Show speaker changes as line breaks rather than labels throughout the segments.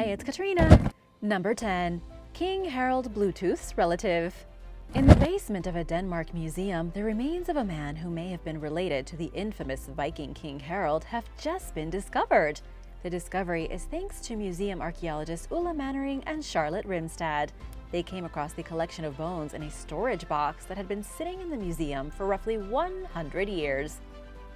Hi, it's Katrina. Number 10. King Harald Bluetooth's relative. In the basement of a Denmark museum, the remains of a man who may have been related to the infamous Viking King Harald have just been discovered. The discovery is thanks to museum archaeologists Ulla Mannering and Charlotte Rimstad. They came across the collection of bones in a storage box that had been sitting in the museum for roughly 100 years.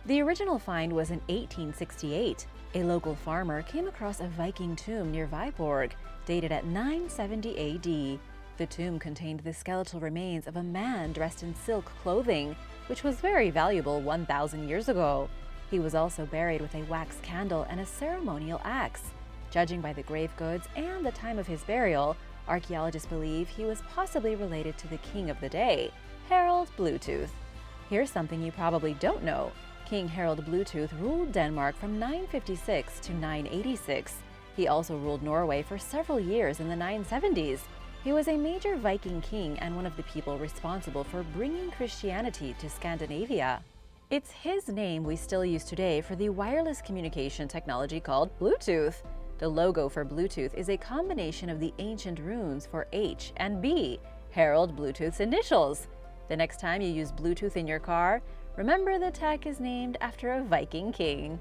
The original find was in 1868. A local farmer came across a Viking tomb near Viborg, dated at 970 AD. The tomb contained the skeletal remains of a man dressed in silk clothing, which was very valuable 1,000 years ago. He was also buried with a wax candle and a ceremonial axe. Judging by the grave goods and the time of his burial, archaeologists believe he was possibly related to the king of the day, Harald Bluetooth. Here's something you probably don't know. King Harald Bluetooth ruled Denmark from 956 to 986. He also ruled Norway for several years in the 970s. He was a major Viking king and one of the people responsible for bringing Christianity to Scandinavia. It's his name we still use today for the wireless communication technology called Bluetooth. The logo for Bluetooth is a combination of the ancient runes for H and B, Harald Bluetooth's initials. The next time you use Bluetooth in your car, remember the tech is named after a Viking king.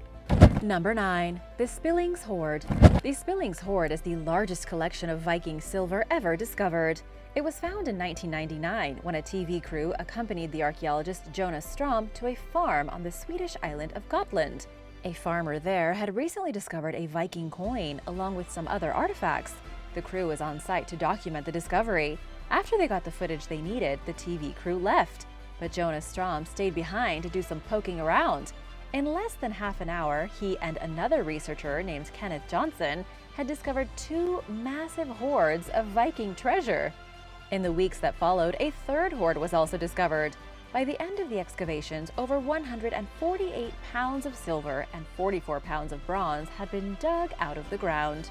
Number 9. The Spillings Hoard. The Spillings Hoard is the largest collection of Viking silver ever discovered. It was found in 1999 when a TV crew accompanied the archaeologist Jonas Strom to a farm on the Swedish island of Gotland. A farmer there had recently discovered a Viking coin along with some other artifacts. The crew was on site to document the discovery. After they got the footage they needed, the TV crew left. But Jonas Strom stayed behind to do some poking around. In less than half an hour, he and another researcher named Kenneth Johnson had discovered 2 massive hoards of Viking treasure. In the weeks that followed, a third hoard was also discovered. By the end of the excavations, over 148 pounds of silver and 44 pounds of bronze had been dug out of the ground.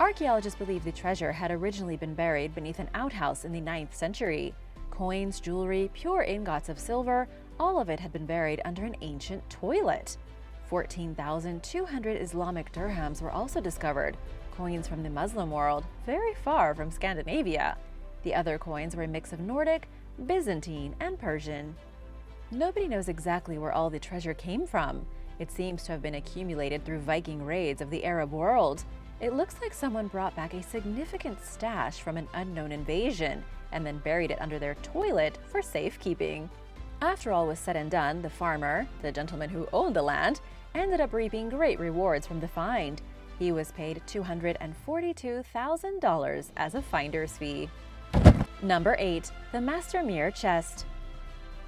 Archaeologists believe the treasure had originally been buried beneath an outhouse in the 9th century. Coins, jewelry, pure ingots of silver, all of it had been buried under an ancient toilet. 14,200 Islamic dirhams were also discovered, coins from the Muslim world, very far from Scandinavia. The other coins were a mix of Nordic, Byzantine, and Persian. Nobody knows exactly where all the treasure came from. It seems to have been accumulated through Viking raids of the Arab world. It looks like someone brought back a significant stash from an unknown invasion and then buried it under their toilet for safekeeping. After all was said and done, the farmer, the gentleman who owned the land, ended up reaping great rewards from the find. He was paid $242,000 as a finder's fee. Number 8. The Mästermyr Chest.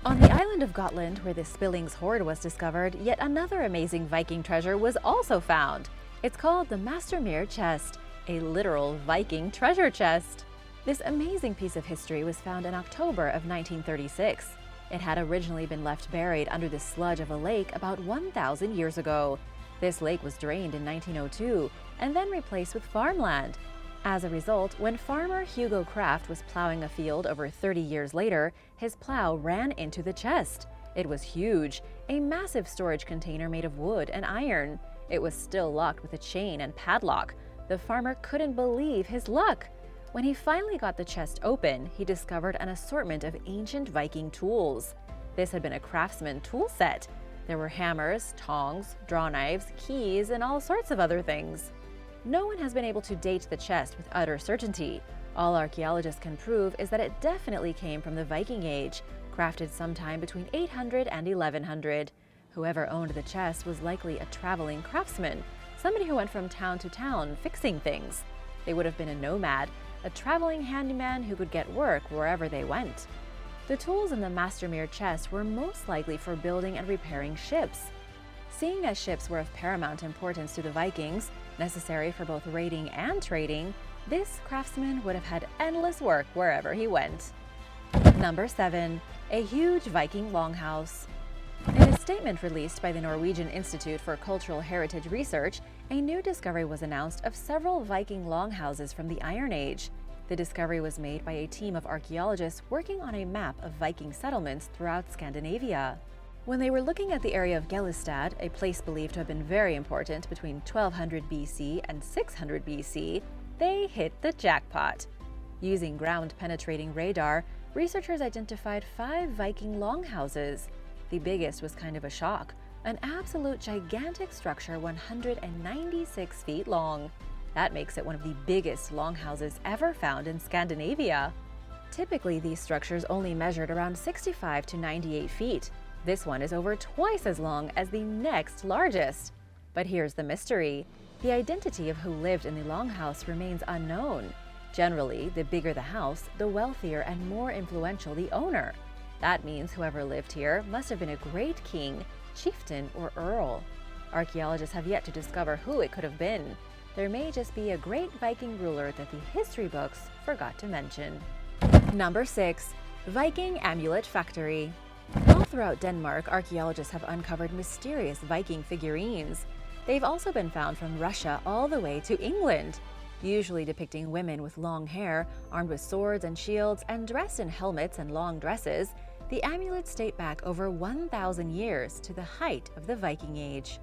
On the island of Gotland, where the Spillings Hoard was discovered, yet another amazing Viking treasure was also found. It's called the Mästermyr Chest, a literal Viking treasure chest. This amazing piece of history was found in October of 1936. It had originally been left buried under the sludge of a lake about 1,000 years ago. This lake was drained in 1902 and then replaced with farmland. As a result, when farmer Hugo Kraft was plowing a field over 30 years later, his plow ran into the chest. It was huge, a massive storage container made of wood and iron. It was still locked with a chain and padlock. The farmer couldn't believe his luck. When he finally got the chest open, he discovered an assortment of ancient Viking tools. This had been a craftsman tool set. There were hammers, tongs, draw knives, keys, and all sorts of other things. No one has been able to date the chest with utter certainty. All archaeologists can prove is that it definitely came from the Viking Age, crafted sometime between 800 and 1100. Whoever owned the chest was likely a traveling craftsman, somebody who went from town to town fixing things. They would have been a nomad, a traveling handyman who could get work wherever they went. The tools in the Mästermyr chest were most likely for building and repairing ships. Seeing as ships were of paramount importance to the Vikings, necessary for both raiding and trading, this craftsman would have had endless work wherever he went. Number 7. A huge Viking longhouse. In a statement released by the Norwegian Institute for Cultural Heritage Research, a new discovery was announced of several Viking longhouses from the Iron Age. The discovery was made by a team of archaeologists working on a map of Viking settlements throughout Scandinavia. When they were looking at the area of Gelistad, a place believed to have been very important between 1200 BC and 600 BC, they hit the jackpot. Using ground-penetrating radar, researchers identified 5 Viking longhouses. The biggest was kind of a shock, an absolute gigantic structure 196 feet long. That makes it one of the biggest longhouses ever found in Scandinavia. Typically, these structures only measured around 65 to 98 feet. This one is over twice as long as the next largest. But here's the mystery. The identity of who lived in the longhouse remains unknown. Generally, the bigger the house, the wealthier and more influential the owner. That means whoever lived here must have been a great king, chieftain, or earl. Archaeologists have yet to discover who it could have been. There may just be a great Viking ruler that the history books forgot to mention. Number 6. Viking Amulet Factory. All throughout Denmark, archaeologists have uncovered mysterious Viking figurines. They've also been found from Russia all the way to England, usually depicting women with long hair, armed with swords and shields, and dressed in helmets and long dresses. The amulets date back over 1,000 years to the height of the Viking Age.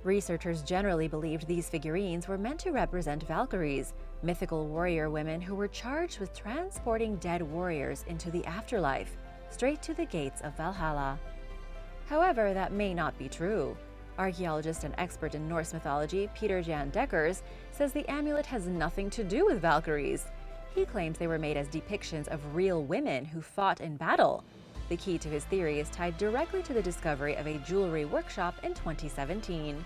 Researchers generally believed these figurines were meant to represent Valkyries, mythical warrior women who were charged with transporting dead warriors into the afterlife, straight to the gates of Valhalla. However, that may not be true. Archaeologist and expert in Norse mythology Peter Jan Deckers says the amulet has nothing to do with Valkyries. He claims they were made as depictions of real women who fought in battle. The key to his theory is tied directly to the discovery of a jewelry workshop in 2017.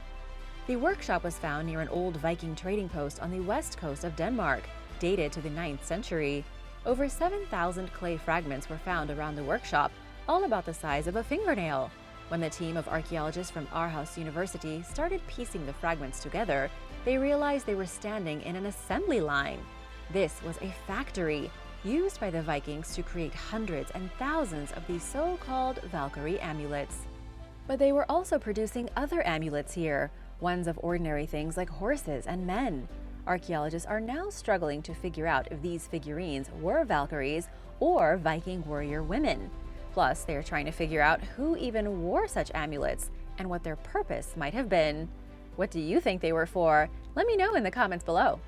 The workshop was found near an old Viking trading post on the west coast of Denmark, dated to the 9th century. Over 7,000 clay fragments were found around the workshop, all about the size of a fingernail. When the team of archaeologists from Aarhus University started piecing the fragments together, they realized they were standing in an assembly line. This was a factory used by the Vikings to create hundreds and thousands of these so-called Valkyrie amulets. But they were also producing other amulets here, ones of ordinary things like horses and men. Archaeologists are now struggling to figure out if these figurines were Valkyries or Viking warrior women. Plus, they are trying to figure out who even wore such amulets and what their purpose might have been. What do you think they were for? Let me know in the comments below.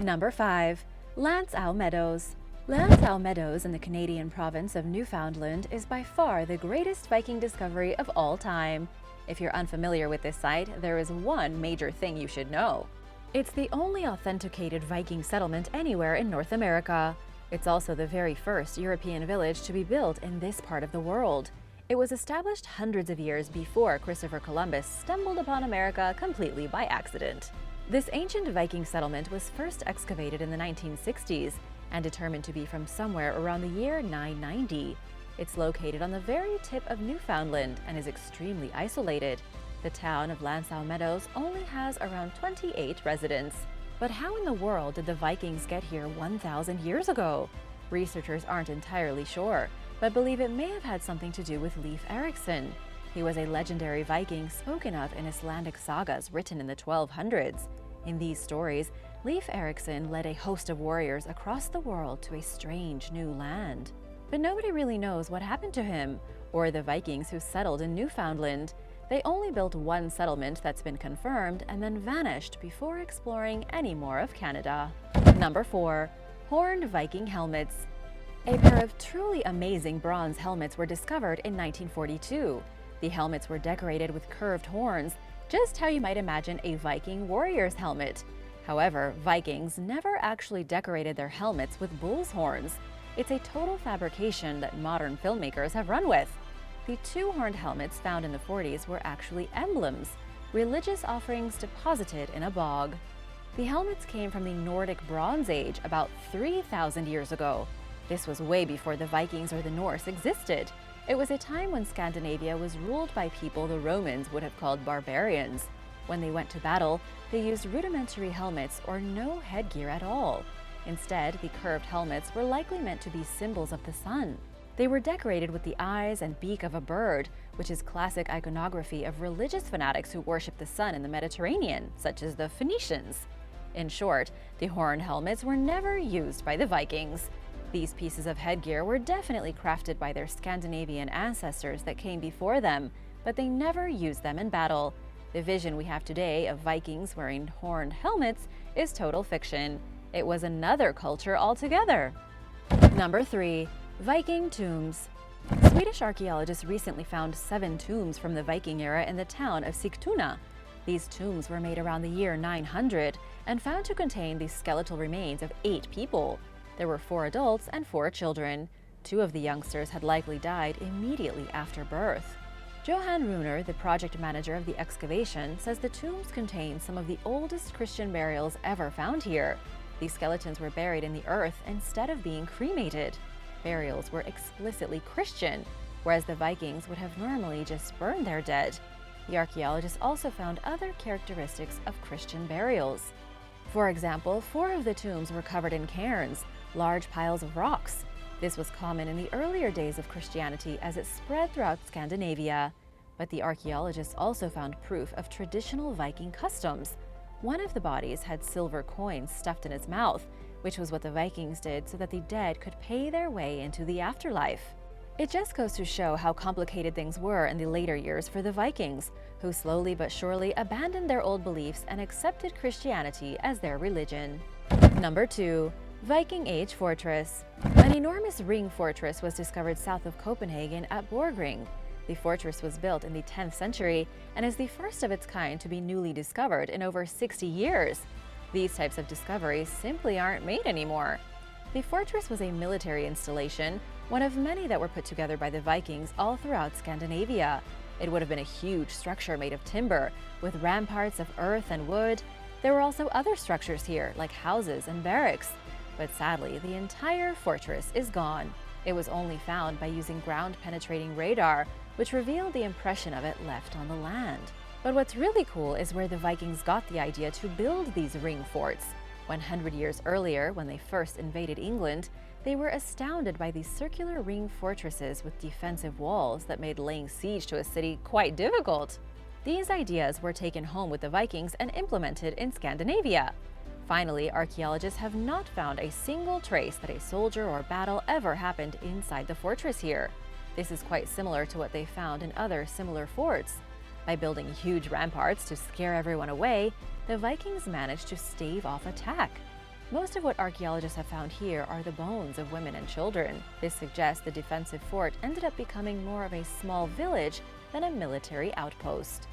Number 5. Lansau Meadows. Lansau Meadows in the Canadian province of Newfoundland is by far the greatest Viking discovery of all time. If you're unfamiliar with this site, there is one major thing you should know. It's the only authenticated Viking settlement anywhere in North America. It's also the very first European village to be built in this part of the world. It was established hundreds of years before Christopher Columbus stumbled upon America completely by accident. This ancient Viking settlement was first excavated in the 1960s and determined to be from somewhere around the year 990. It's located on the very tip of Newfoundland and is extremely isolated. The town of Lansau Meadows only has around 28 residents. But how in the world did the Vikings get here 1,000 years ago? Researchers aren't entirely sure, but believe it may have had something to do with Leif Erikson. He was a legendary Viking spoken of in Icelandic sagas written in the 1200s. In these stories, Leif Erikson led a host of warriors across the world to a strange new land. But nobody really knows what happened to him, or the Vikings who settled in Newfoundland. They only built one settlement that's been confirmed and then vanished before exploring any more of Canada. Number 4. Horned Viking Helmets. A pair of truly amazing bronze helmets were discovered in 1942. The helmets were decorated with curved horns, just how you might imagine a Viking warrior's helmet. However, Vikings never actually decorated their helmets with bull's horns. It's a total fabrication that modern filmmakers have run with. The 2 horned helmets found in the 40s were actually emblems, religious offerings deposited in a bog. The helmets came from the Nordic Bronze Age about 3,000 years ago. This was way before the Vikings or the Norse existed. It was a time when Scandinavia was ruled by people the Romans would have called barbarians. When they went to battle, they used rudimentary helmets or no headgear at all. Instead, the curved helmets were likely meant to be symbols of the sun. They were decorated with the eyes and beak of a bird, which is classic iconography of religious fanatics who worship the sun in the Mediterranean, such as the Phoenicians. In short, the horned helmets were never used by the Vikings. These pieces of headgear were definitely crafted by their Scandinavian ancestors that came before them, but they never used them in battle. The vision we have today of Vikings wearing horned helmets is total fiction. It was another culture altogether. Number 3. Viking Tombs. Swedish archaeologists recently found 7 tombs from the Viking era in the town of Sigtuna. These tombs were made around the year 900 and found to contain the skeletal remains of 8 people. There were 4 adults and 4 children. 2 of the youngsters had likely died immediately after birth. Johan Runer, the project manager of the excavation, says the tombs contain some of the oldest Christian burials ever found here. These skeletons were buried in the earth instead of being cremated. Burials were explicitly Christian, whereas the Vikings would have normally just burned their dead. The archaeologists also found other characteristics of Christian burials. For example, 4 of the tombs were covered in cairns, large piles of rocks. This was common in the earlier days of Christianity as it spread throughout Scandinavia. But the archaeologists also found proof of traditional Viking customs. One of the bodies had silver coins stuffed in its mouth, which was what the Vikings did so that the dead could pay their way into the afterlife. It just goes to show how complicated things were in the later years for the Vikings, who slowly but surely abandoned their old beliefs and accepted Christianity as their religion. Number 2. Viking Age Fortress. An enormous ring fortress was discovered south of Copenhagen at Borgring. The fortress was built in the 10th century and is the first of its kind to be newly discovered in over 60 years. These types of discoveries simply aren't made anymore. The fortress was a military installation, one of many that were put together by the Vikings all throughout Scandinavia. It would have been a huge structure made of timber, with ramparts of earth and wood. There were also other structures here, like houses and barracks. But sadly, the entire fortress is gone. It was only found by using ground-penetrating radar, which revealed the impression of it left on the land. But what's really cool is where the Vikings got the idea to build these ring forts. 100 years earlier, when they first invaded England, they were astounded by these circular ring fortresses with defensive walls that made laying siege to a city quite difficult. These ideas were taken home with the Vikings and implemented in Scandinavia. Finally, archaeologists have not found a single trace that a soldier or battle ever happened inside the fortress here. This is quite similar to what they found in other similar forts. By building huge ramparts to scare everyone away, the Vikings managed to stave off attack. Most of what archaeologists have found here are the bones of women and children. This suggests the defensive fort ended up becoming more of a small village than a military outpost.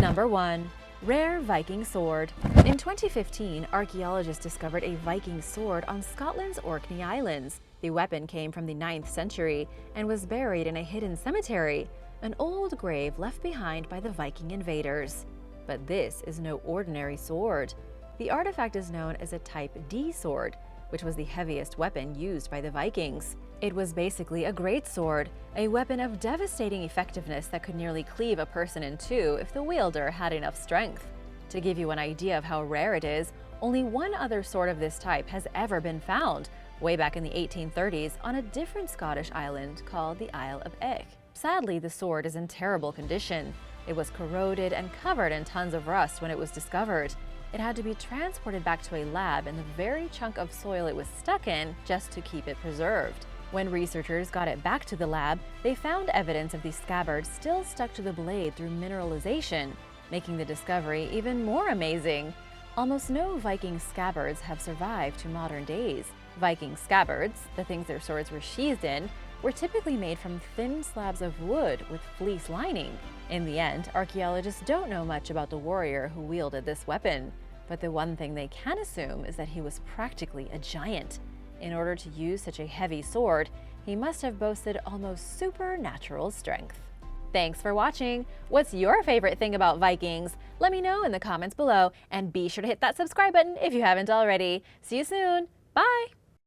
Number 1. Rare Viking Sword. In 2015, archaeologists discovered a Viking sword on Scotland's Orkney Islands. The weapon came from the 9th century and was buried in a hidden cemetery, an old grave left behind by the Viking invaders. But this is no ordinary sword. The artifact is known as a Type D sword, which was the heaviest weapon used by the Vikings. It was basically a great sword, a weapon of devastating effectiveness that could nearly cleave a person in two if the wielder had enough strength. To give you an idea of how rare it is, only one other sword of this type has ever been found, way back in the 1830s on a different Scottish island called the Isle of Eck. Sadly, the sword is in terrible condition. It was corroded and covered in tons of rust when it was discovered. It had to be transported back to a lab in the very chunk of soil it was stuck in just to keep it preserved. When researchers got it back to the lab, they found evidence of the scabbard still stuck to the blade through mineralization, making the discovery even more amazing. Almost no Viking scabbards have survived to modern days. Viking scabbards, the things their swords were sheathed in, were typically made from thin slabs of wood with fleece lining. In the end, archaeologists don't know much about the warrior who wielded this weapon, but the one thing they can assume is that he was practically a giant. In order to use such a heavy sword, he must have boasted almost supernatural strength. Thanks for watching! What's your favorite thing about Vikings? Let me know in the comments below, and be sure to hit that subscribe button if you haven't already. See you soon! Bye!